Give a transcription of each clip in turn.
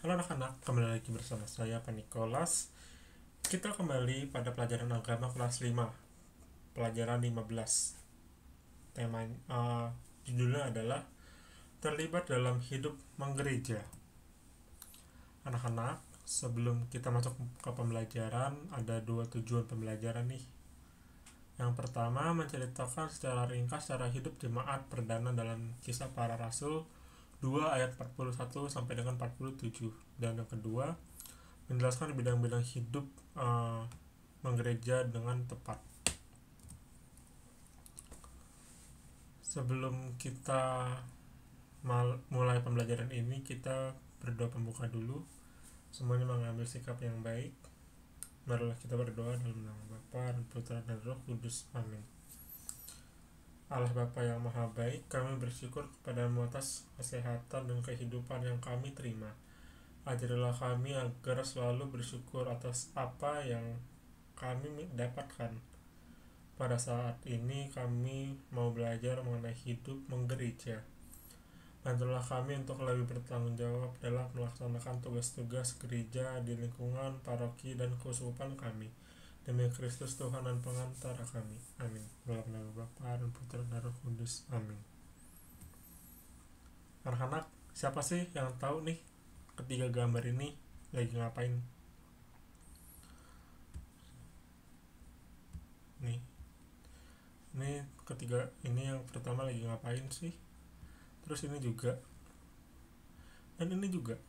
Halo anak-anak, kembali lagi bersama saya Pak Nikolas. Kita kembali pada pelajaran agama kelas 5, pelajaran 15. Tema judulnya adalah terlibat dalam hidup menggereja. Anak-anak, sebelum kita masuk ke pembelajaran, ada 2 tujuan pembelajaran nih. Yang pertama, menceritakan secara ringkas cara hidup jemaat perdana dalam Kisah Para Rasul 2 ayat 41 sampai dengan 47. Dan yang kedua, menjelaskan bidang-bidang hidup menggereja dengan tepat. Sebelum kita mulai pembelajaran ini, kita berdoa pembuka dulu. Semuanya mengambil sikap yang baik. Marilah kita berdoa dalam nama Bapa dan Putra dan Roh Kudus. Amin. Allah Bapa yang Maha Baik, kami bersyukur kepadamu atas kesehatan dan kehidupan yang kami terima. Ajarilah kami agar selalu bersyukur atas apa yang kami dapatkan. Pada saat ini kami mau belajar mengenai hidup menggereja. Bantulah kami untuk lebih bertanggung jawab dalam melaksanakan tugas-tugas gereja di lingkungan paroki dan keuskupan kami. Demi Kristus Tuhan dan pengantara kami. Amin. Dalam nama Bapa dan Putra dan Roh Kudus. Amin. Anak-anak, siapa sih yang tahu nih ketiga gambar ini lagi ngapain? Ini ketiga, ini yang pertama lagi ngapain sih? Terus ini juga, dan ini juga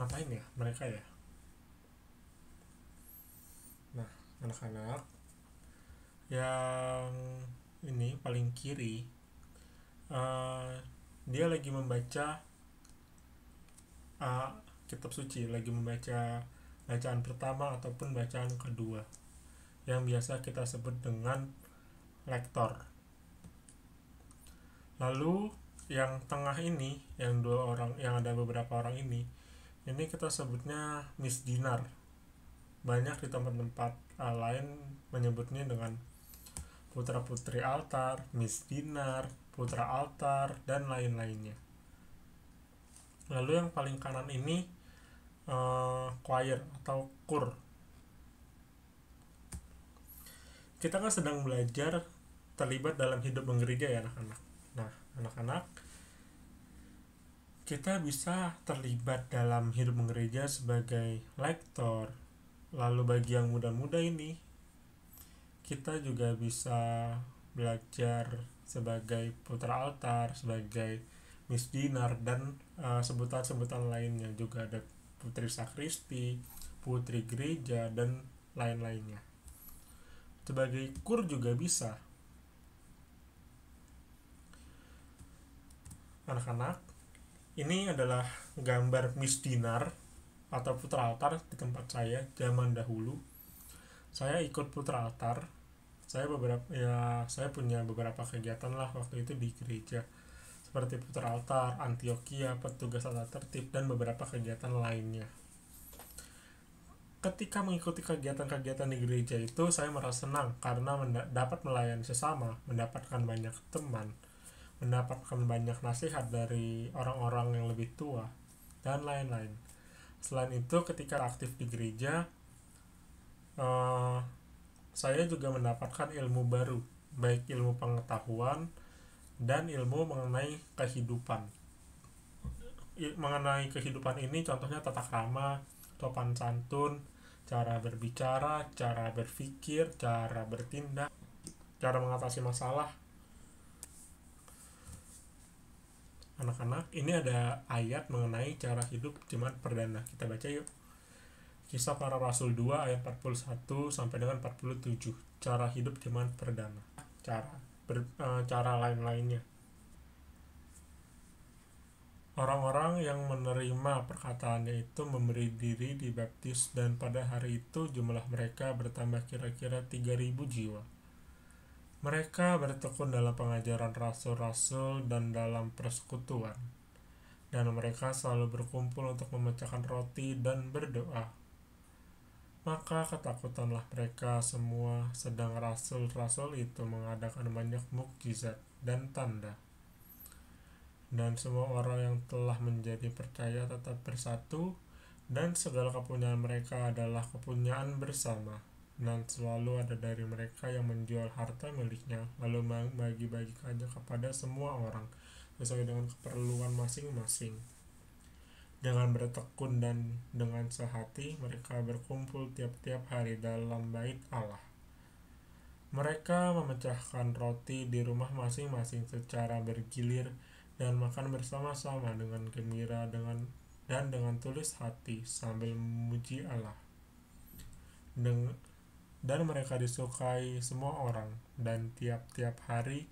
ngapain ya mereka ya? Nah, anak-anak, yang ini paling kiri, dia lagi membaca kitab suci, lagi membaca bacaan pertama ataupun bacaan kedua, yang biasa kita sebut dengan lektor. Lalu yang tengah ini, yang dua orang, yang ada beberapa orang ini kita sebutnya Miss Dinar. Banyak di tempat-tempat lain menyebutnya dengan putra putri altar, Miss Dinar, putra altar, dan lain-lainnya. Lalu yang paling kanan ini choir atau kur. Kita kan sedang belajar terlibat dalam hidup menggereja ya anak-anak. Nah, anak-anak, kita bisa terlibat dalam hidup menggereja sebagai lektor. Lalu bagi yang muda-muda ini, kita juga bisa belajar sebagai putra altar, sebagai Miss Dinar, dan sebutan-sebutan lainnya. Juga ada putri sakristi, putri gereja, dan lain-lainnya. Sebagai kur juga bisa. Anak-anak, ini adalah gambar Miss Dinar atau putra altar di tempat saya zaman dahulu. Saya ikut putra altar. Saya punya beberapa kegiatan lah waktu itu di gereja, seperti putra altar, Antioquia, petugas tata tertib, dan beberapa kegiatan lainnya. Ketika mengikuti kegiatan-kegiatan di gereja itu, saya merasa senang karena dapat melayani sesama, mendapatkan banyak teman, mendapatkan banyak nasihat dari orang-orang yang lebih tua, dan lain-lain. Selain itu, ketika aktif di gereja, saya juga mendapatkan ilmu baru, baik ilmu pengetahuan dan ilmu mengenai kehidupan. Mengenai kehidupan ini contohnya tata krama, sopan santun, cara berbicara, cara berpikir, cara bertindak, cara mengatasi masalah. Anak-anak, ini ada ayat mengenai cara hidup jemaat perdana. Kita baca yuk. Kisah Para Rasul 2 ayat 41 sampai dengan 47. Cara hidup jemaat perdana. Cara lain-lainnya. Orang-orang yang menerima perkataannya itu memberi diri dibaptis, dan pada hari itu jumlah mereka bertambah kira-kira 3.000 jiwa. Mereka bertekun dalam pengajaran rasul-rasul dan dalam persekutuan, dan mereka selalu berkumpul untuk memecahkan roti dan berdoa. Maka ketakutanlah mereka semua, sedang rasul-rasul itu mengadakan banyak mukjizat dan tanda. dan semua orang yang telah menjadi percaya tetap bersatu, dan segala kepunyaan mereka adalah kepunyaan bersama, dan selalu ada dari mereka yang menjual harta miliknya lalu bagi-bagikannya kepada semua orang sesuai dengan keperluan masing-masing. Dengan bertekun dan dengan sehati mereka berkumpul tiap-tiap hari dalam bait Allah. Mereka memecahkan roti di rumah masing-masing secara bergilir dan makan bersama-sama dengan gembira dengan tulus hati sambil memuji Allah. Dan mereka disukai semua orang, dan tiap-tiap hari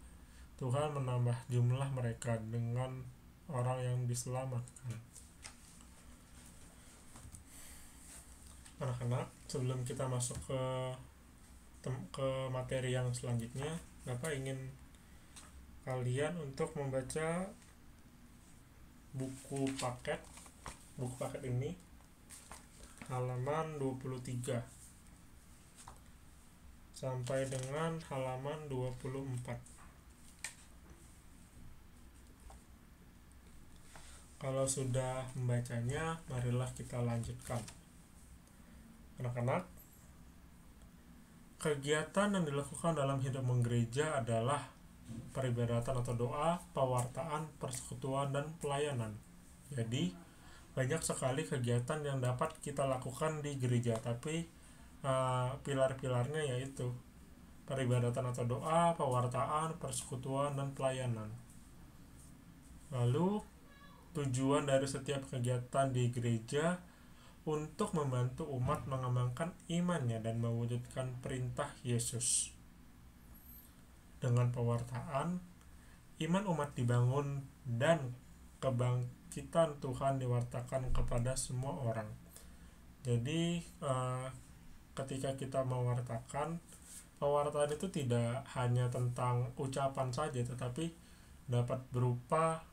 Tuhan menambah jumlah mereka dengan orang yang diselamatkan. Anak-anak, sebelum kita masuk ke materi yang selanjutnya, Bapak ingin kalian untuk membaca buku paket ini halaman 23 sampai dengan halaman 24. Kalau sudah membacanya, marilah kita lanjutkan. Anak-anak, kegiatan yang dilakukan dalam hidup menggereja adalah peribadatan atau doa, pewartaan, persekutuan, dan pelayanan. Jadi, banyak sekali kegiatan yang dapat kita lakukan di gereja, tapi pilar-pilarnya yaitu peribadatan atau doa, pewartaan, persekutuan, dan pelayanan. Lalu, tujuan dari setiap kegiatan di gereja untuk membantu umat mengembangkan imannya dan mewujudkan perintah Yesus. Dengan pewartaan, iman umat dibangun dan kebangkitan Tuhan diwartakan kepada semua orang. Jadi ketika kita mewartakan, pewartaan itu tidak hanya tentang ucapan saja, tetapi dapat berupa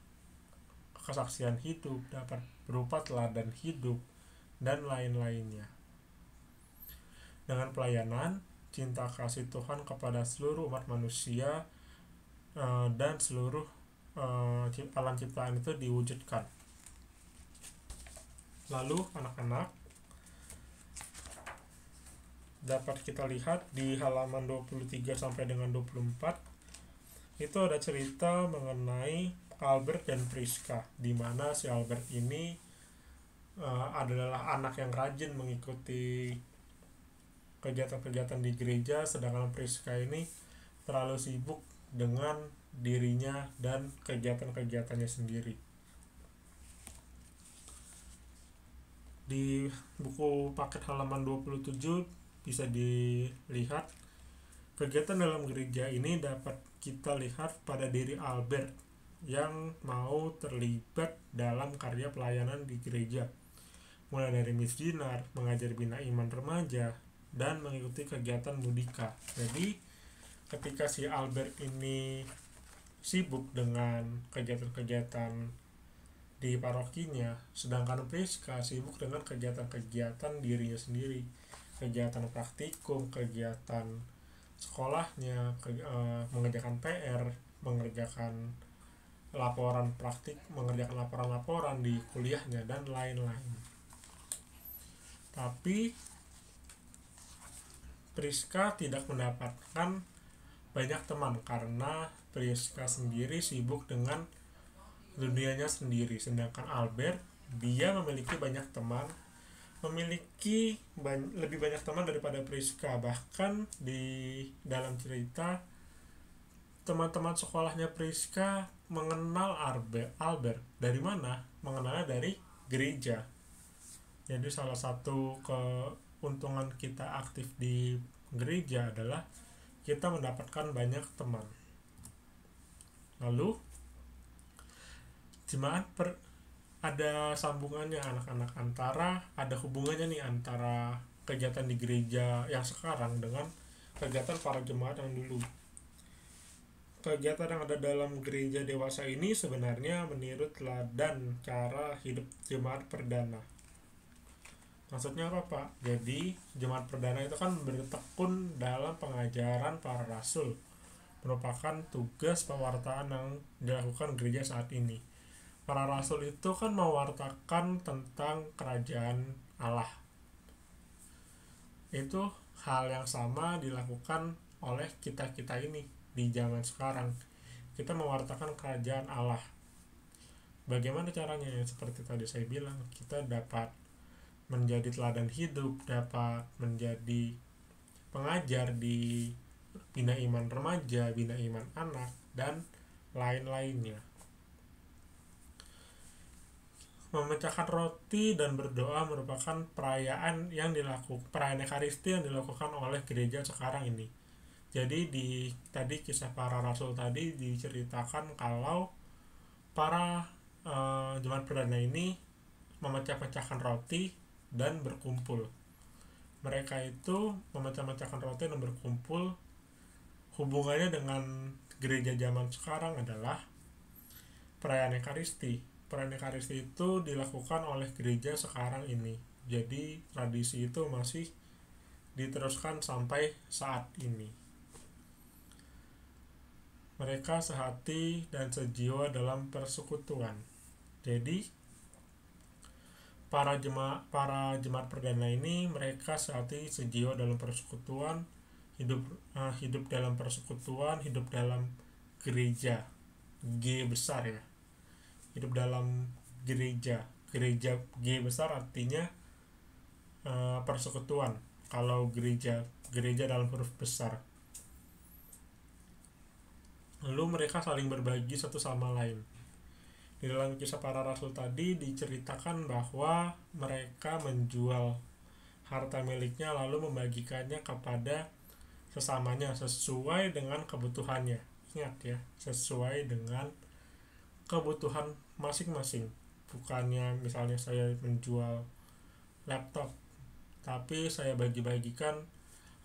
kesaksian hidup, dapat berupa teladan hidup, dan lain-lainnya. Dengan pelayanan, cinta kasih Tuhan kepada seluruh umat manusia dan seluruh alam ciptaan itu diwujudkan. Lalu anak-anak, dapat kita lihat di halaman 23 sampai dengan 24 itu ada cerita mengenai Albert dan Priska, di mana si Albert ini adalah anak yang rajin mengikuti kegiatan-kegiatan di gereja, sedangkan Priska ini terlalu sibuk dengan dirinya dan kegiatan-kegiatannya sendiri. Di buku paket halaman 27 bisa dilihat kegiatan dalam gereja ini dapat kita lihat pada diri Albert yang mau terlibat dalam karya pelayanan di gereja, mulai dari misdinar, mengajar bina iman remaja, dan mengikuti kegiatan mudika. Jadi ketika si Albert ini sibuk dengan kegiatan-kegiatan di parokinya, sedangkan Priska sibuk dengan kegiatan-kegiatan dirinya sendiri, kegiatan praktikum, kegiatan sekolahnya, mengerjakan PR, mengerjakan laporan praktik, mengerjakan laporan-laporan di kuliahnya, dan lain-lain. Tapi Priska tidak mendapatkan banyak teman karena Priska sendiri sibuk dengan dunianya sendiri, sedangkan Albert dia memiliki banyak teman, memiliki lebih banyak teman daripada Priska. Bahkan di dalam cerita, teman-teman sekolahnya Priska mengenal Albert dari mana? Mengenalnya dari gereja. Jadi salah satu keuntungan kita aktif di gereja adalah kita mendapatkan banyak teman. Lalu jemaat ada sambungannya anak-anak, ada hubungannya nih antara kegiatan di gereja yang sekarang dengan kegiatan para jemaat yang dulu. Kegiatan yang ada dalam gereja dewasa ini sebenarnya meniru teladan cara hidup jemaat perdana. Maksudnya apa, Pak? Jadi jemaat perdana itu kan bertekun dalam pengajaran para rasul, merupakan tugas pewartaan yang dilakukan gereja saat ini. para rasul itu kan mewartakan tentang kerajaan Allah. Itu hal yang sama dilakukan oleh kita-kita ini di zaman sekarang. Kita mewartakan kerajaan Allah. Bagaimana caranya? Seperti tadi saya bilang, kita dapat menjadi teladan hidup, dapat menjadi pengajar di bina iman remaja, bina iman anak, dan lain-lainnya. Memecahkan roti dan berdoa merupakan perayaan Ekaristi yang dilakukan oleh gereja sekarang ini. Jadi di tadi kisah para rasul tadi diceritakan kalau para jemaat perdana ini memecah-mecahkan roti dan berkumpul. Mereka itu memecah-mecahkan roti dan berkumpul. Hubungannya dengan gereja zaman sekarang adalah perayaan Ekaristi. Perayaan Ekaristi itu dilakukan oleh gereja sekarang ini. Jadi tradisi itu masih diteruskan sampai saat ini. Mereka sehati dan sejiwa dalam persekutuan. Jadi para jemaat perdana ini mereka sehati sejiwa dalam persekutuan, hidup dalam persekutuan, hidup dalam gereja, G besar ya, hidup dalam gereja G besar artinya persekutuan. Kalau gereja dalam huruf besar. Lalu mereka saling berbagi satu sama lain. Di dalam kisah para rasul tadi diceritakan bahwa mereka menjual harta miliknya lalu membagikannya kepada sesamanya sesuai dengan kebutuhannya. Ingat ya, sesuai dengan kebutuhan masing-masing. Bukannya misalnya saya menjual laptop, tapi saya bagi-bagikan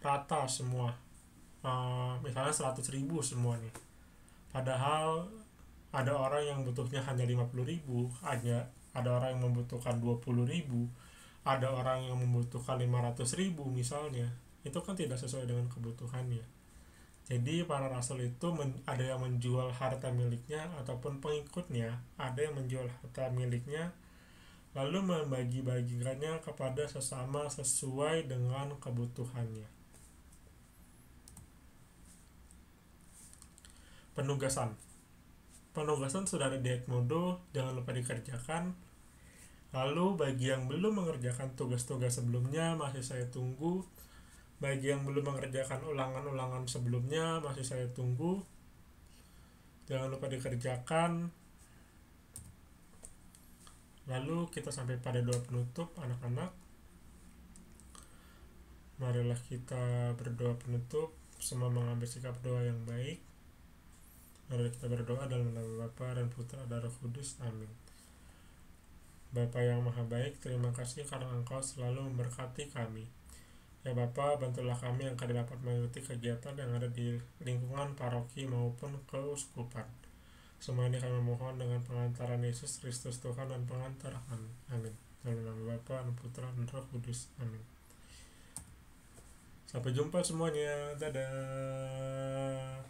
rata semua, misalnya 100.000 semuanya. Padahal ada orang yang butuhnya hanya 50.000, ada orang yang membutuhkan 20.000, ada orang yang membutuhkan 500.000 misalnya. Itu kan tidak sesuai dengan kebutuhannya. Jadi para rasul itu ada yang menjual harta miliknya ataupun pengikutnya, ada yang menjual harta miliknya lalu membagi-bagikannya kepada sesama sesuai dengan kebutuhannya. Penugasan sudah ada di Edmodo, jangan lupa dikerjakan. Lalu bagi yang belum mengerjakan tugas-tugas sebelumnya masih saya tunggu. Bagi yang belum mengerjakan ulangan-ulangan sebelumnya masih saya tunggu. Jangan lupa dikerjakan. Lalu kita sampai pada doa penutup, anak-anak. Marilah kita berdoa penutup, semua mengambil sikap doa yang baik. Mari kita berdoa dalam nama Bapa dan Putra dan Roh Kudus. Amin. Bapa yang Maha Baik, terima kasih karena Engkau selalu memberkati kami. Ya Bapa, bantulah kami yang akan dapat mengikuti kegiatan yang ada di lingkungan paroki maupun keuskupan. Semua ini kami mohon dengan pengantaran Yesus Kristus Tuhan dan pengantar kami. Amin. Dalam nama Bapa dan Putra dan Roh Kudus. Amin. Sampai jumpa semuanya. Dadah.